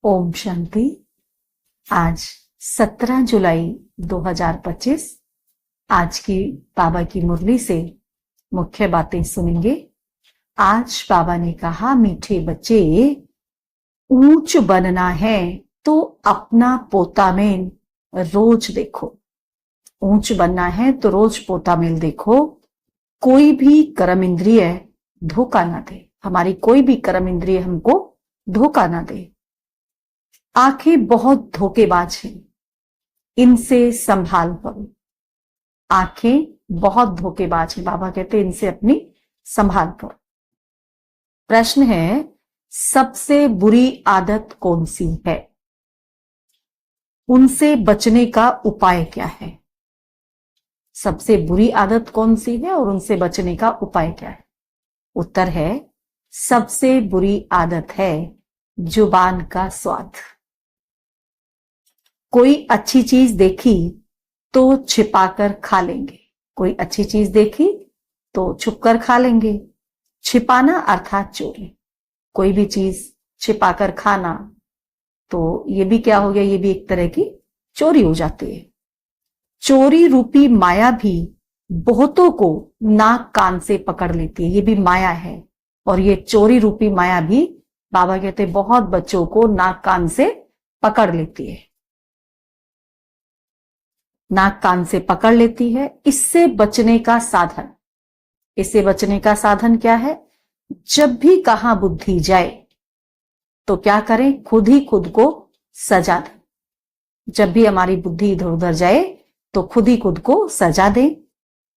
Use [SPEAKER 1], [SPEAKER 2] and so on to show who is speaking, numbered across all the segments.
[SPEAKER 1] ओम शांति। आज 17 जुलाई 2025 आज की बाबा की मुरली से मुख्य बातें सुनेंगे। आज बाबा ने कहा, मीठे बच्चे, ऊंच बनना है तो अपना पोतामेल रोज देखो। ऊंच बनना है तो रोज पोतामेल देखो। कोई भी कर्म इंद्रिय धोखा ना दे, हमारी कोई भी कर्म इंद्रिय हमको धोखा ना दे। आंखें बहुत धोखेबाज हैं, इनसे संभाल करो। आंखें बहुत धोखेबाज हैं, बाबा कहते हैं इनसे अपनी संभाल करो। प्रश्न है, सबसे बुरी आदत कौन सी है? उनसे बचने का उपाय क्या है? सबसे बुरी आदत कौन सी है और उनसे बचने का उपाय क्या है? उत्तर है, सबसे बुरी आदत है जुबान का स्वाद। कोई अच्छी चीज देखी तो छिपाकर खा लेंगे। कोई अच्छी चीज देखी तो छुपकर खा लेंगे। छिपाना अर्थात चोरी। कोई भी चीज छिपाकर खाना, तो ये भी क्या हो गया? ये भी एक तरह की चोरी हो जाती है। चोरी रूपी माया भी बहुतों को नाक कान से पकड़ लेती है। ये भी माया है, और ये चोरी रूपी माया भी बाबा कहते बहुत बच्चों को नाक कान से पकड़ लेती है। नाक कान से पकड़ लेती है। इससे बचने का साधन, इससे बचने का साधन क्या है? जब भी कहां बुद्धि जाए तो क्या करें? खुद ही खुद को सजा दें। जब भी हमारी बुद्धि इधर उधर जाए तो खुद ही खुद को सजा दें।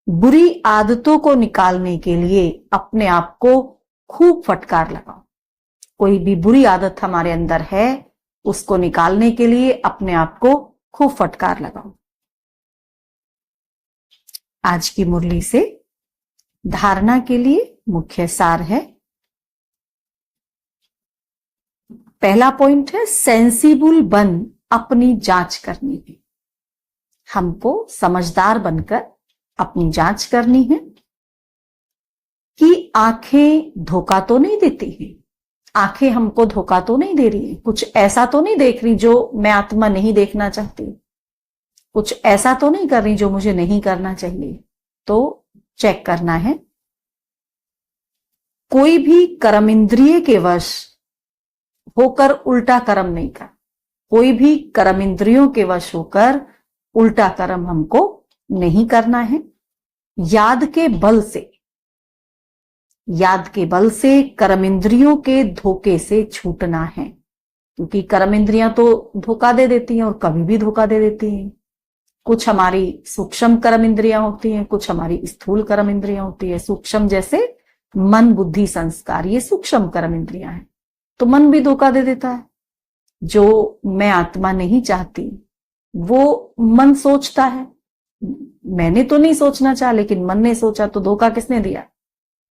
[SPEAKER 1] बुरी आदतों को निकालने के लिए अपने आप को खूब फटकार लगाओ। कोई भी बुरी आदत हमारे अंदर है, उसको निकालने के लिए अपने आप को खूब फटकार लगाओ। आज की मुरली से धारणा के लिए मुख्य सार है। पहला पॉइंट है, सेंसिबल बन अपनी जांच करनी है। हमको समझदार बनकर अपनी जांच करनी है कि आंखें धोखा तो नहीं देती हैं। आंखें हमको धोखा तो नहीं दे रही है, कुछ ऐसा तो नहीं देख रही जो मैं आत्मा नहीं देखना चाहती, कुछ ऐसा तो नहीं कर रही जो मुझे नहीं करना चाहिए। तो चेक करना है। कोई भी कर्म इंद्रिय के वश होकर उल्टा कर्म नहीं कर। कोई भी कर्म इंद्रियों के वश होकर उल्टा कर्म हमको नहीं करना है। याद के बल से, याद के बल से कर्म इंद्रियों के धोखे से छूटना है। क्योंकि कर्म इंद्रियां तो धोखा दे देती हैं और कभी भी धोखा दे देती हैं। कुछ हमारी सूक्ष्म कर्म इंद्रियां होती हैं, कुछ हमारी स्थूल कर्म इंद्रियां होती है। सूक्ष्म जैसे मन, बुद्धि, संस्कार, ये सूक्ष्म कर्म इंद्रियां हैं। तो मन भी धोखा दे देता है। जो मैं आत्मा नहीं चाहती वो मन सोचता है। मैंने तो नहीं सोचना चाहा, लेकिन मन ने सोचा, तो धोखा किसने दिया?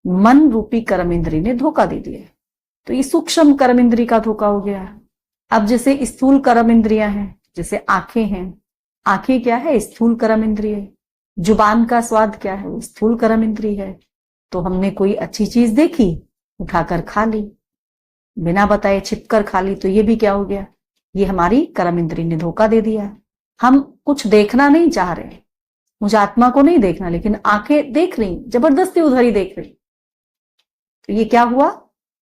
[SPEAKER 1] मन रूपी कर्म इंद्रिय ने धोखा दे दिया। तो ये सूक्ष्म कर्म इंद्रिय का धोखा हो गया। अब जैसे स्थूल कर्म इंद्रियां हैं, जैसे आंखें हैं। आंखें क्या है? स्थूल कर्म इंद्रिय। जुबान का स्वाद क्या है? वो स्थूल कर्म इंद्रिय है। तो हमने कोई अच्छी चीज देखी, उठाकर खा ली, बिना बताए छिपकर खा ली, तो ये भी क्या हो गया? ये हमारी कर्म इंद्रिय ने धोखा दे दिया। हम कुछ देखना नहीं चाह रहे, मुझे आत्मा को नहीं देखना, लेकिन आंखें देख रही, जबरदस्ती उधर ही देख रही। तो ये क्या हुआ?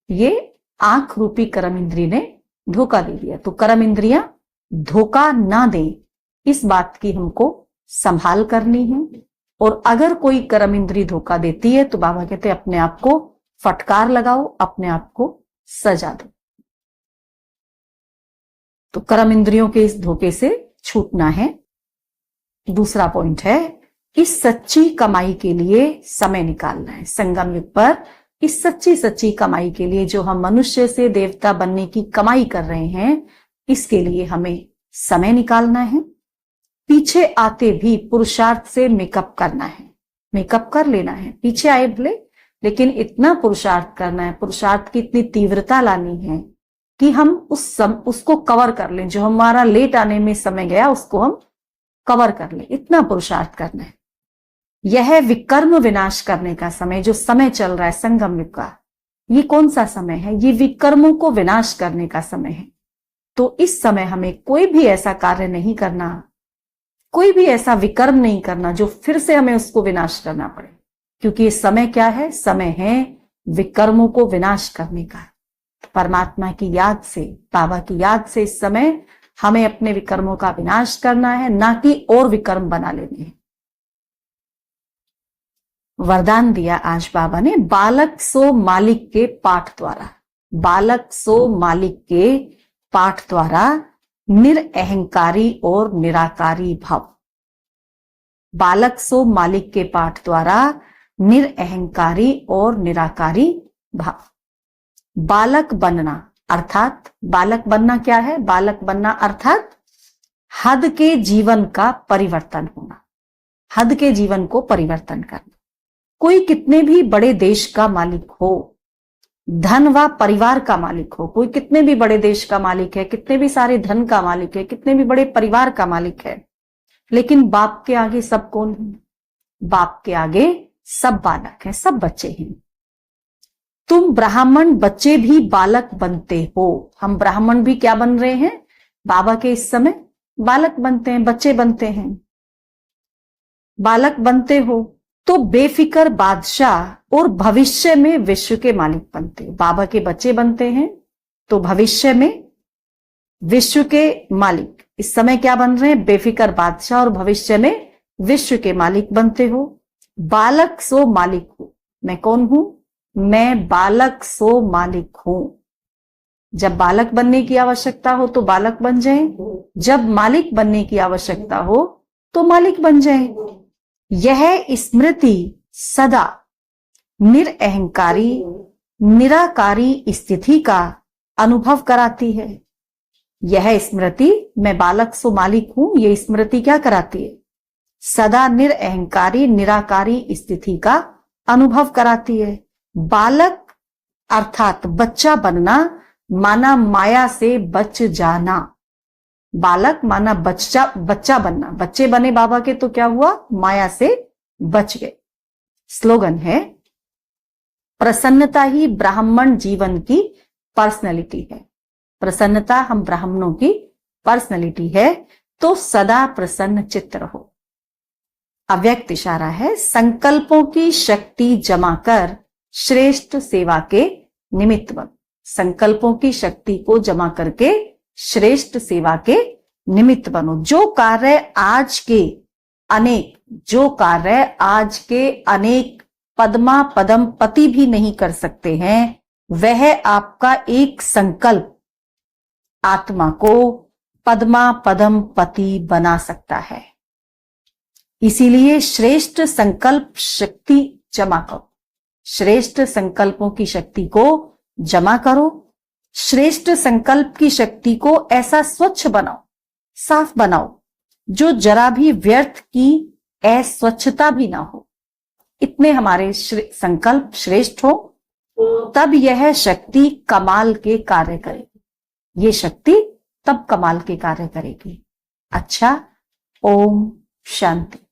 [SPEAKER 1] ये आंख रूपी कर्म इंद्रिय ने धोखा दे दिया। तो कर्म इंद्रियां धोखा ना दें, इस बात की हमको संभाल करनी है। और अगर कोई कर्म इंद्रिय धोखा देती है तो बाबा कहते हैं अपने आप को फटकार लगाओ, अपने आप को सजा दो। तो कर्म इंद्रियों के इस धोखे से छूटना है। दूसरा पॉइंट है, इस सच्ची कमाई के लिए समय निकालना है। संगम युग पर इस सच्ची कमाई के लिए, जो हम मनुष्य से देवता बनने की कमाई कर रहे हैं, इसके लिए हमें समय निकालना है। पीछे आते भी पुरुषार्थ से मेकअप करना है। मेकअप कर लेना है, पीछे आए भले, लेकिन इतना पुरुषार्थ करना है, पुरुषार्थ की इतनी तीव्रता लानी है कि हम उसको कवर कर लें। जो हमारा लेट आने में समय गया, उसको हम कवर कर लें। इतना पुरुषार्थ करना है। यह विकर्म विनाश करने का समय, जो समय चल रहा है संगम युग का, ये कौन सा समय है? ये विकर्मों को विनाश करने का समय है। तो इस समय हमें कोई भी ऐसा कार्य नहीं करना, कोई भी ऐसा विकर्म नहीं करना जो फिर से हमें उसको विनाश करना पड़े, क्योंकि ये समय क्या है? समय है विकर्मों को विनाश करने का। परमात्मा की याद से, बाबा की याद से इस समय हमें अपने विकर्मों का विनाश करना है, ना कि और विकर्म बना लेने हैं। वरदान दिया आज बाबा ने, बालक सो मालिक के पाठ द्वारा, बालक सो मालिक के पाठ द्वारा निरअहंकारी और निराकारी भव। बालक सो मालिक के पाठ द्वारा निरअहंकारी और निराकारी भाव। बालक बनना अर्थात, बालक बनना क्या है? बालक बनना अर्थात हद के जीवन का परिवर्तन होना, हद के जीवन को परिवर्तन करना। कोई कितने भी बड़े देश का मालिक हो, धन व परिवार का मालिक हो, कोई कितने भी बड़े देश का मालिक है, कितने भी सारे धन का मालिक है, कितने भी बड़े परिवार का मालिक है, लेकिन बाप के आगे सब कौन है? बाप के आगे सब बालक हैं, सब बच्चे हैं। तुम ब्राह्मण बच्चे भी बालक बनते हो। हम ब्राह्मण भी क्या बन रहे हैं? बाबा के इस समय बालक बनते हैं, बच्चे बनते हैं। बालक बनते हो तो बेफिक्र बादशाह और भविष्य में विश्व के मालिक बनते हो। बाबा के बच्चे बनते हैं तो भविष्य में विश्व के मालिक। इस समय क्या बन रहे हैं? बेफिक्र बादशाह और भविष्य में विश्व के मालिक बनते हो। बालक सो मालिक हो। मैं कौन हूं? मैं बालक सो मालिक हूं। जब बालक बनने की आवश्यकता हो तो बालक बन जाएं, जब मालिक बनने की आवश्यकता हो तो मालिक बन जाएं। यह स्मृति सदा निरअहंकारी निराकारी स्थिति का अनुभव कराती है। यह स्मृति, मैं बालक सो मालिक हूं, यह स्मृति क्या कराती है? सदा निरअहंकारी निराकारी स्थिति का अनुभव कराती है। बालक अर्थात बच्चा बनना माना माया से बच जाना। बालक माना बच्चा बनना। बच्चे बने बाबा के तो क्या हुआ? माया से बच गए। स्लोगन है, प्रसन्नता ही ब्राह्मण जीवन की पर्सनैलिटी है। प्रसन्नता हम ब्राह्मणों की पर्सनैलिटी है, तो सदा प्रसन्न चित्त रहो। अव्यक्त इशारा है, संकल्पों की शक्ति जमा कर श्रेष्ठ सेवा के निमित्त बनो। संकल्पों की शक्ति को जमा करके श्रेष्ठ सेवा के निमित्त बनो। जो कार्य आज के अनेक पद्मा पदम पति भी नहीं कर सकते हैं, वह आपका एक संकल्प आत्मा को पद्मा पदम पति बना सकता है। इसीलिए श्रेष्ठ संकल्प शक्ति जमा करो। श्रेष्ठ संकल्पों की शक्ति को जमा करो। श्रेष्ठ संकल्प की शक्ति को ऐसा स्वच्छ बनाओ, साफ बनाओ, जो जरा भी व्यर्थ की अस्वच्छता भी ना हो। इतने हमारे संकल्प श्रेष्ठ हो, तब यह शक्ति कमाल के कार्य करेगी। ये शक्ति तब कमाल के कार्य करेगी। अच्छा, ओम शांति।